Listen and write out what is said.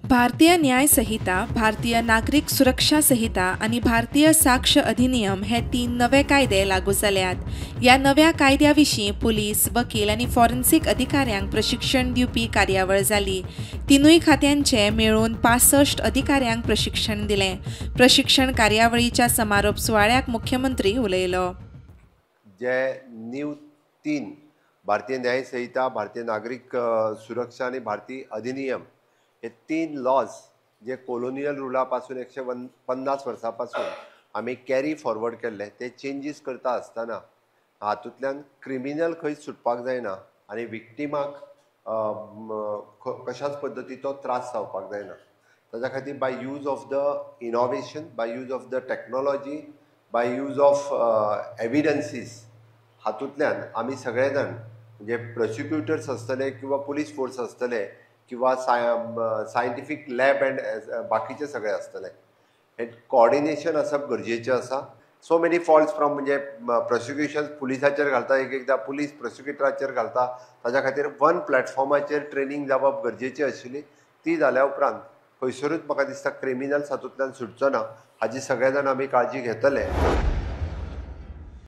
भारतीय न्याय संहिता, भारतीय नागरिक सुरक्षा संहिता आणि भारतीय साक्ष अधिनियम हे 3 नवे कायदे लागू जाल्यात। या नव्या कायद्याविशीं पुलीस, वकील आणि फॉरेन्सिक अधिकाऱ्यांक प्रशिक्षण दिवपी कार्यावळ जाली। तिनूय खात्यांचे मेळून 65 अधिकाऱ्यांक प्रशिक्षण दिलें। प्रशिक्षण कार्यावळीच्या समारोप सुवाळ्याक मुख्यमंत्री उलयलो। जे न्यू 3 भारतीय न्याय संहिता, भारतीय नागरिक सुरक्षा आणि भारतीय अधिनियम हे 3 लॉज जे कोलोनियल रुलापासून 150 वर्सांपासून आम्ही कॅरी फॉरवर्ड केल्ले ते चेंजीस करता आसतना हातूंतल्यान क्रिमिनल खंय सुटपाक जायना आणि विक्टिमाक कशाच पद्दतीचो त्रास जावपाक जायना। ताच्या खातीर by use of the innovation, by use of the technology, by use of evidences हातूंतल्यान आमी सगळे जाण म्हणजे प्रोसिक्युटर्स आसतले किंवा पुलीस फोर्स आसतले किंवा सायंटिफीक लॅब एंड बाकीचे सगळे आसतले हे कोऑर्डिनेशन आसप गरजेचें आसा। सो मेनी फॉल्ट्स फ्रॉम म्हणजे प्रोसिक्युशन पुलिसाचेर घालता, एकदां पुलीस प्रोसिक्युटराचेर घालता, ताच्या खातीर वन प्लॅटफॉर्माचेर ट्रेनिंग जावप गरजेची आशिल्ली। ती जाल्या उपरांत खंयसरूच म्हाका दिसता क्रिमिनल्स हातूंतल्यान सुटचो ना, हाची सगळे जाण आमी काळजी घेतले।